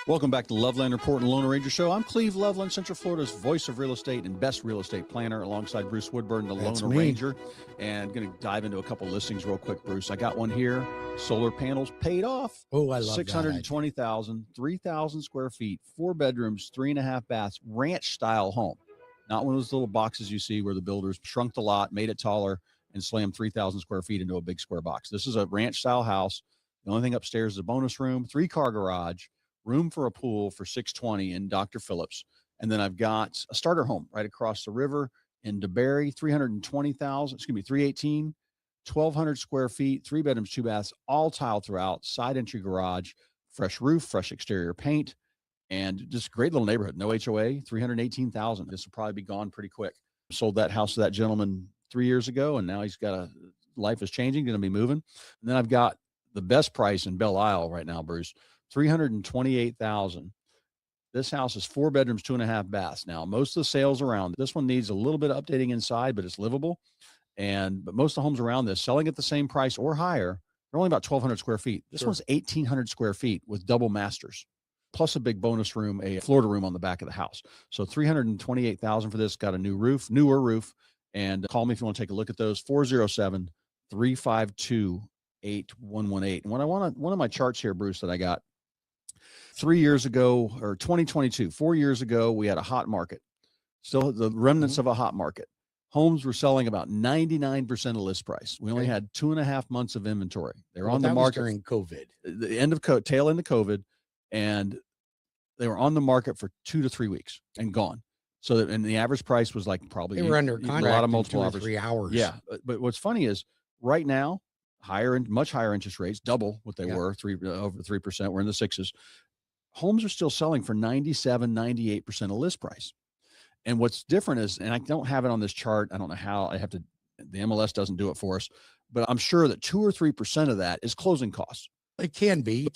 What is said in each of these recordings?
Welcome back to Loveland Report and Loan Arranger Show. I'm Cleve, Loveland, Central Florida's voice of real estate and best real estate planner, alongside Bruce Woodburn, the Loan Arranger. And going to dive into a couple listings real quick, Bruce. I got one here. Solar panels paid off. Oh, I love $620,000, 3,000 square feet, 4 bedrooms, 3.5 baths, ranch style home. Not one of those little boxes you see where the builders shrunk the lot, made it taller, and slammed 3,000 square feet into a big square box. This is a ranch style house. The only thing upstairs is a bonus room, 3-car garage, room for a pool for $620 in Dr. Phillips. And then I've got a starter home right across the river in DeBerry, 318, 1,200 square feet, 3 bedrooms, 2 baths, all tile throughout, side entry garage, fresh roof, fresh exterior paint, and just a great little neighborhood. No HOA, 318,000. This will probably be gone pretty quick. Sold that house to that gentleman 3 years ago, and now he's got life is changing, going to be moving. And then I've got the best price in Belle Isle right now, Bruce, $328,000. This house is 4 bedrooms, 2.5 baths. Now, most of the sales around this one needs a little bit of updating inside, but it's livable. But most of the homes around this selling at the same price or higher, they're only about 1,200 square feet. This one's 1,800 square feet with double masters, plus a big bonus room, a Florida room on the back of the house. So $328,000 for this. Got a newer roof. And call me if you want to take a look at those. 407-352-8118. And one of my charts here, Bruce, that I got 3 years ago, or 2022, 4 years ago, we had a hot market, still the remnants of a hot market. Homes were selling about 99% of list price. We only had 2.5 months of inventory. They're on the market during COVID, the end of tail end of COVID, and they were on the market for 2 to 3 weeks and gone. So that, and the average price was like probably they were under contract a lot of multiple in 2 or offers. 3 hours. Yeah, but what's funny is right now, much higher interest rates, double what they were, over 3%. We're in the 6s. Homes are still selling for 97, 98% of list price. And what's different is, and I don't have it on this chart, I don't know how, the MLS doesn't do it for us, but I'm sure that 2 or 3% of that is closing costs. It can be.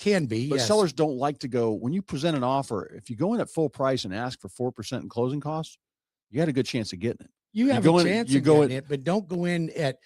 But sellers don't like to go, when you present an offer, if you go in at full price and ask for 4% in closing costs, you had a good chance of getting it. You have a chance of getting it, but don't go in at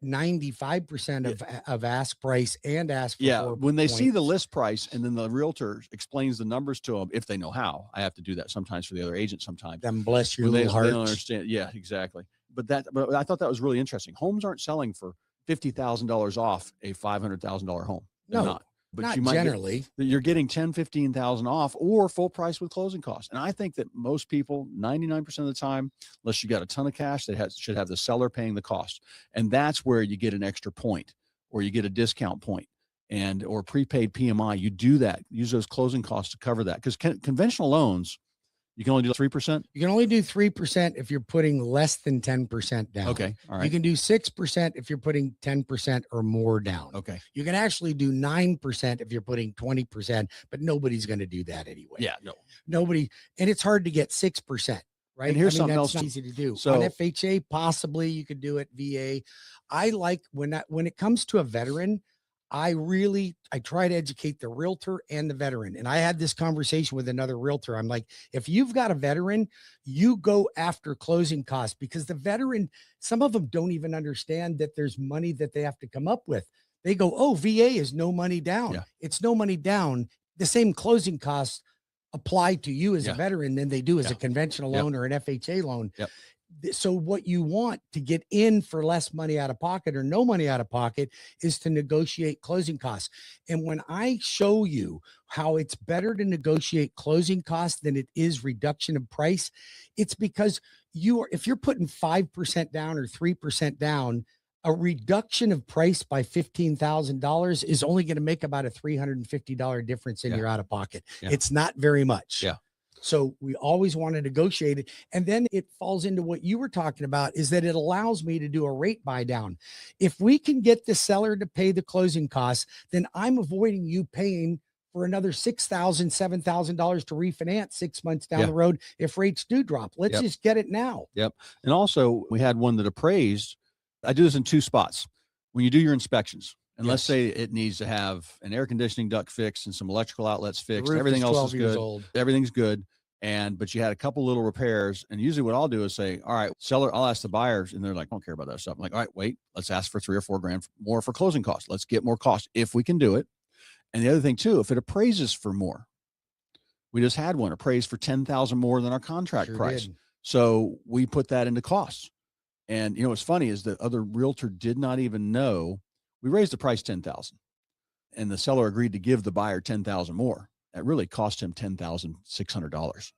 95% of ask price and ask for 4 when they points. see the list price and then the realtor explains the numbers to them, if they know how. I have to do that sometimes for the other agent sometimes. Then bless your little heart. They don't understand. Yeah, exactly. But I thought that was really interesting. Homes aren't selling for $50,000 off a $500,000 home. They're not. But not you might generally. You're getting $10,000, $15,000 off or full price with closing costs. And I think that most people, 99% of the time, unless you got a ton of cash, they should have the seller paying the cost. And that's where you get an extra point or you get a discount point or prepaid PMI. You do that. Use those closing costs to cover that. Because conventional loans, you can only do 3%? You can only do 3% if you're putting less than 10% down. Okay. All right. You can do 6% if you're putting 10% or more down. Okay. You can actually do 9% if you're putting 20%, but nobody's going to do that anyway. Yeah, no. Nobody. And it's hard to get 6%, right? And here's something that's else not easy to do. So, on FHA, possibly you could do it. VA. I like when it comes to a veteran, I try to educate the realtor and the veteran. And I had this conversation with another realtor. I'm like, if you've got a veteran, you go after closing costs, because the veteran, some of them don't even understand that there's money that they have to come up with. They go, oh, VA is no money down. Yeah. It's no money down. The same closing costs apply to you as a veteran than they do as a conventional loan or an FHA loan. Yep. So what you want to get in for less money out of pocket or no money out of pocket is to negotiate closing costs. And when I show you how it's better to negotiate closing costs than it is reduction of price, it's because if you're putting 5% down or 3% down, a reduction of price by $15,000 is only going to make about a $350 difference in your out of pocket. Yeah. It's not very much. Yeah. So we always want to negotiate it. And then it falls into what you were talking about, is that it allows me to do a rate buy down. If we can get the seller to pay the closing costs, then I'm avoiding you paying for another $6,000, $7,000 to refinance 6 months down the road if rates do drop. Let's just get it now. Yep. And also we had one that appraised. I do this in 2 spots. When you do your inspections, and let's say it needs to have an air conditioning duct fixed and some electrical outlets fixed. Everything else is good. Everything's good. But you had a couple little repairs. And usually what I'll do is say, all right, seller, I'll ask the buyers, and they're like, I don't care about that stuff. I'm like, all right, wait, let's ask for $3 or $4 grand more for closing costs. Let's get more costs if we can do it. And the other thing too, if it appraises for more, We just had one appraised for 10,000 more than our contract Sure price. did. So we put that into costs. And you know, what's funny is the other realtor did not even know we raised the price 10,000 and the seller agreed to give the buyer 10,000 more. That really cost him $10,600.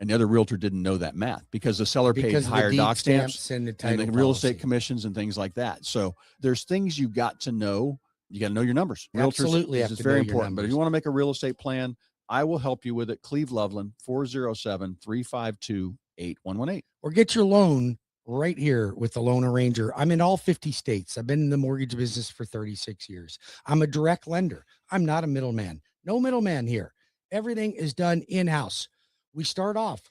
And the other realtor didn't know that math because the seller paid Because of the higher deed doc stamps stamps and the and title the real estate policy. commissions and things like that. So there's things you got to know. You got to know your numbers. Realtors Absolutely have is to very know your important. But if numbers. you want to make a real estate plan, I will help you with it. Cleve Loveland, 407-352-8118. Or get your loan right here with the loan arranger. I'm in all 50 states. I've been in the mortgage business for 36 years. I'm a direct lender. I'm not a middleman. No middleman here. Everything is done in-house. We start off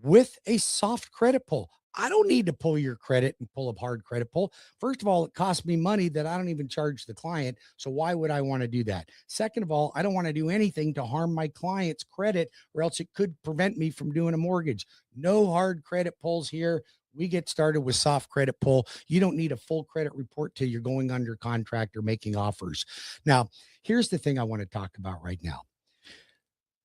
with a soft credit pull. I don't need to pull your credit and pull a hard credit pull. First of all, it costs me money that I don't even charge the client. So why would I want to do that? Second of all, I don't want to do anything to harm my client's credit, or else it could prevent me from doing a mortgage. No hard credit pulls here. We get started with soft credit pull. You don't need a full credit report till you're going under contract or making offers. Now, here's the thing I want to talk about right now.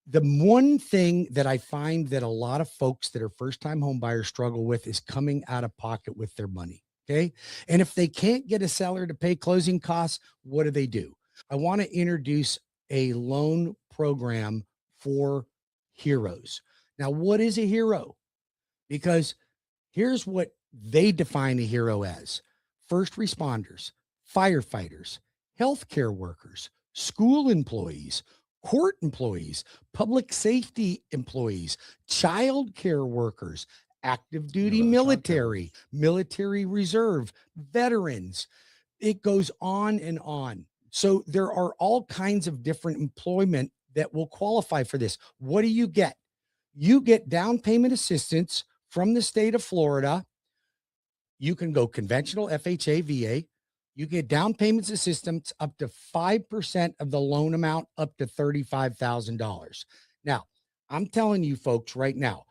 The one thing that I find that a lot of folks that are first-time home buyers struggle with is coming out of pocket with their money. Okay. And if they can't get a seller to pay closing costs, what do? I want to introduce a loan program for heroes. Now, what is a hero? Because here's what they define a hero as: first responders, firefighters, healthcare workers, school employees, court employees, public safety employees, child care workers, active duty military, military reserve, veterans. It goes on and on. So there are all kinds of different employment that will qualify for this. What do you get? You get down payment assistance from the state of Florida. You can go conventional FHA, VA. You get down payments assistance up to 5% of the loan amount, up to $35,000. Now, I'm telling you folks right now,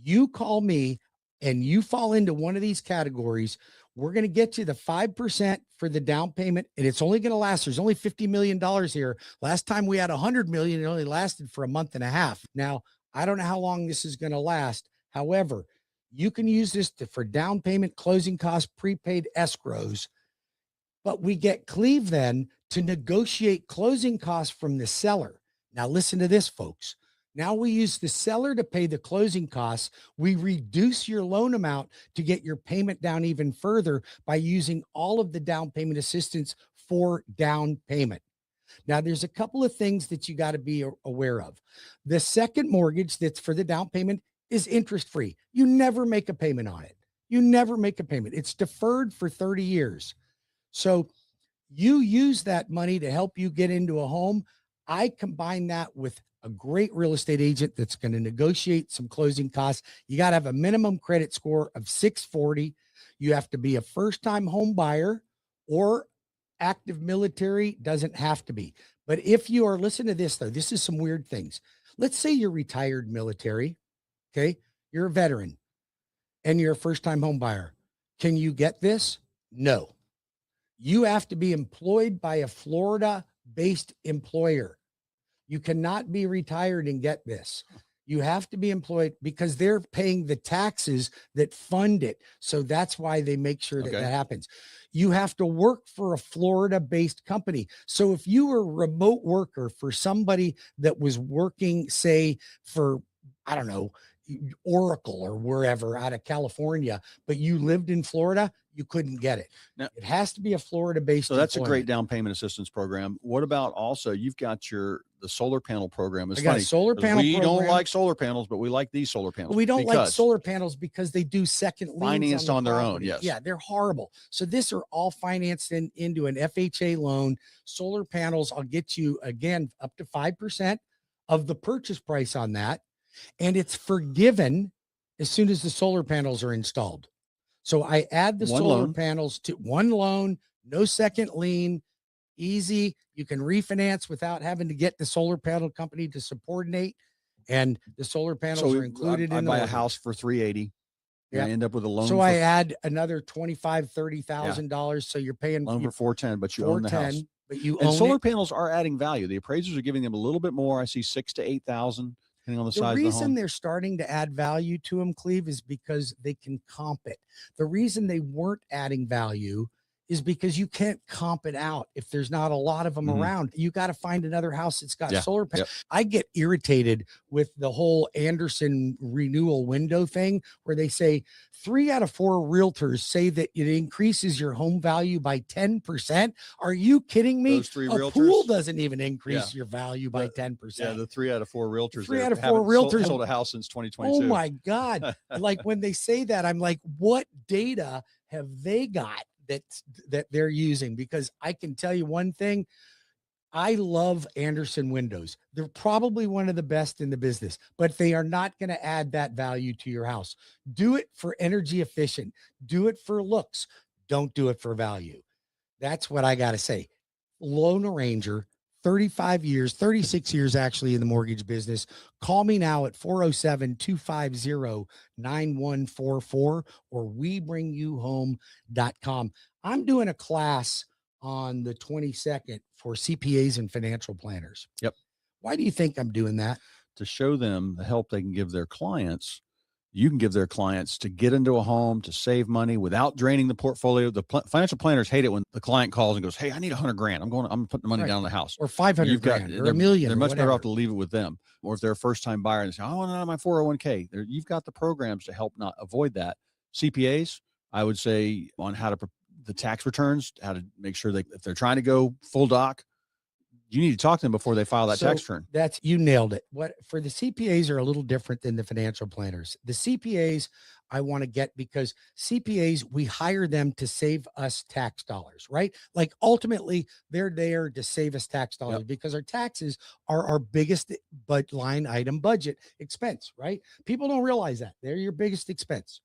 you call me and you fall into one of these categories, we're going to get you the 5% for the down payment, and it's only going to last. There's only $50 million here. Last time we had 100 million, it only lasted for a month and a half. Now, I don't know how long this is going to last. However, you can use this for down payment, closing costs, prepaid escrows. But we get Cleve then to negotiate closing costs from the seller. Now, listen to this, folks. Now we use the seller to pay the closing costs. We reduce your loan amount to get your payment down even further by using all of the down payment assistance for down payment. Now, there's a couple of things that you got to be aware of. The second mortgage that's for the down payment is interest-free. You never make a payment on it. You never make a payment. It's deferred for 30 years. So you use that money to help you get into a home. I combine that with a great real estate agent that's going to negotiate some closing costs. You got to have a minimum credit score of 640. You have to be a first-time home buyer or active military. Doesn't have to be. But if you are, listen to this though, this is some weird things. Let's say you're retired military. Okay. You're a veteran and you're a first-time home buyer. Can you get this? No. You have to be employed by a Florida-based employer. You cannot be retired and get this. You have to be employed because they're paying the taxes that fund it. So that's why they make sure that that happens. You have to work for a Florida-based company. So if you were a remote worker for somebody that was working, say, for, I don't know, Oracle or wherever out of California, but you lived in Florida, you couldn't get it. Now, it has to be a Florida-based. So that's a great down payment assistance program. What about also you've got the solar panel program? It's funny. Solar panel we program. don't like solar panels, but we like these solar panels. We don't like solar panels because they do second liens financed on their own. Yes. Yeah, they're horrible. So this are all financed into an FHA loan. Solar panels, I'll get you again up to 5% of the purchase price on that. And it's forgiven as soon as the solar panels are installed. So I add the solar panels to one loan, no second lien, easy. You can refinance without having to get the solar panel company to subordinate. And the solar panels are included in the buy a house for $380. Yeah. I end up with a loan. So I add another $25,000, $30,000. So you're paying loan for $410, but you own the house. But you and own solar panels are adding value. The appraisers are giving them a little bit more. I see 6,000 to 8,000. depending on the The size of the reason home. they're starting to add value to them, Cleve, is because they can comp it. The reason they weren't adding value is because you can't comp it out if there's not a lot of them around. You got to find another house that's got solar panels. I get irritated with the whole Anderson renewal window thing where they say 3 out of 4 realtors say that it increases your home value by 10%. Are you kidding me? Those 3 a realtors pool doesn't even increase your value by 10%. Yeah, the 3 out of 4 realtors. 3 out of 4 realtors sold a house since 2022. Oh my God. Like when they say that, I'm like, what data have they got that they're using? Because I can tell you one thing. I love Anderson windows. They're probably one of the best in the business, but they are not going to add that value to your house. Do it for energy efficient. Do it for looks. Don't do it for value. That's what I got to say. Loan arranger, 35 years, 36 years actually in the mortgage business. Call me now at 407-250-9144 or webringyouhome.com. I'm doing a class on the 22nd for CPAs and financial planners. Yep. Why do you think I'm doing that? To show them the help they can give their clients. You can give their clients to get into a home, to save money without draining the portfolio. The financial planners hate it when the client calls and goes, "Hey, I need $100 grand. I'm putting the money down on the house," or 500 grand or $1 million. They're much better off to leave it with them. Or if they're a first time buyer and say, "I want to know my 401k," you've got the programs to help not avoid that. CPAs, I would say on how to the tax returns, how to make sure that if they're trying to go full doc, you need to talk to them before they file that tax return. That's, you nailed it. What for the CPAs are a little different than the financial planners. The CPAs I want to get because CPAs, we hire them to save us tax dollars, right? Like ultimately they're there to save us tax dollars because our taxes are our biggest line item budget expense, right? People don't realize that they're your biggest expense.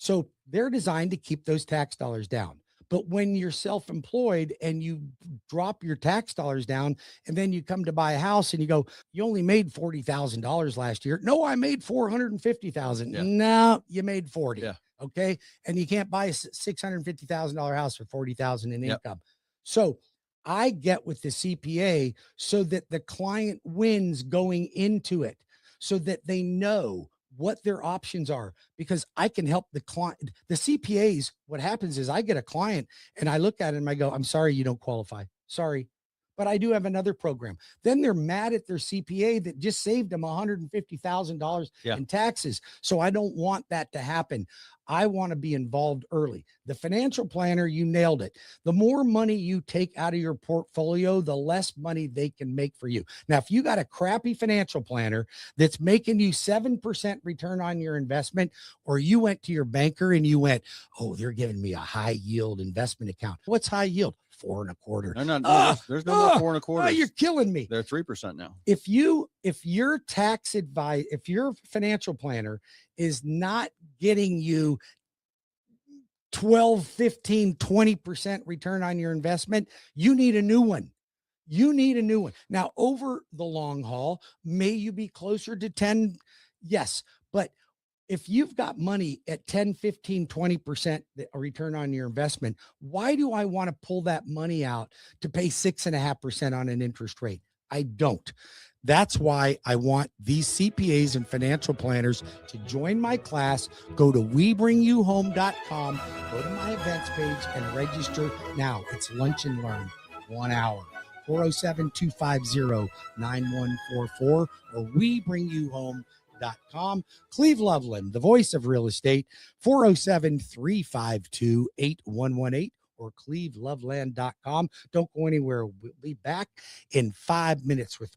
So they're designed to keep those tax dollars down. But when you're self-employed and you drop your tax dollars down and then you come to buy a house and you go, you only made $40,000 last year. No, I made 450,000. No, you made 40. Okay. And you can't buy a $650,000 house for 40,000 in income. So I get with the CPA so that the client wins going into it so that they know what their options are, because I can help the client. The CPAs, what happens is I get a client and I look at it and I go, I'm sorry, you don't qualify. Sorry, but I do have another program. Then they're mad at their CPA that just saved them $150,000 in taxes. So I don't want that to happen. I want to be involved early. The financial planner, you nailed it. The more money you take out of your portfolio, the less money they can make for you. Now, if you got a crappy financial planner that's making you 7% return on your investment, or you went to your banker and you went, oh, they're giving me a high yield investment account. What's high yield? 4.25. No, there's no more 4.25. Oh, you're killing me. They're 3% now. If your financial planner is not getting you 12, 15, 20% return on your investment, you need a new one. You need a new one. Now, over the long haul, may you be closer to 10? Yes. But if you've got money at 10, 15, 20% return on your investment, why do I want to pull that money out to pay 6.5% on an interest rate? I don't. That's why I want these CPAs and financial planners to join my class. Go to webringyouhome.com, go to my events page and register now. It's lunch and learn, 1 hour. 407-250-9144 or webringyouhome.com. Cleve Loveland, the voice of real estate, 407-352-8118 or cleveloveland.com. Don't go anywhere. We'll be back in 5 minutes with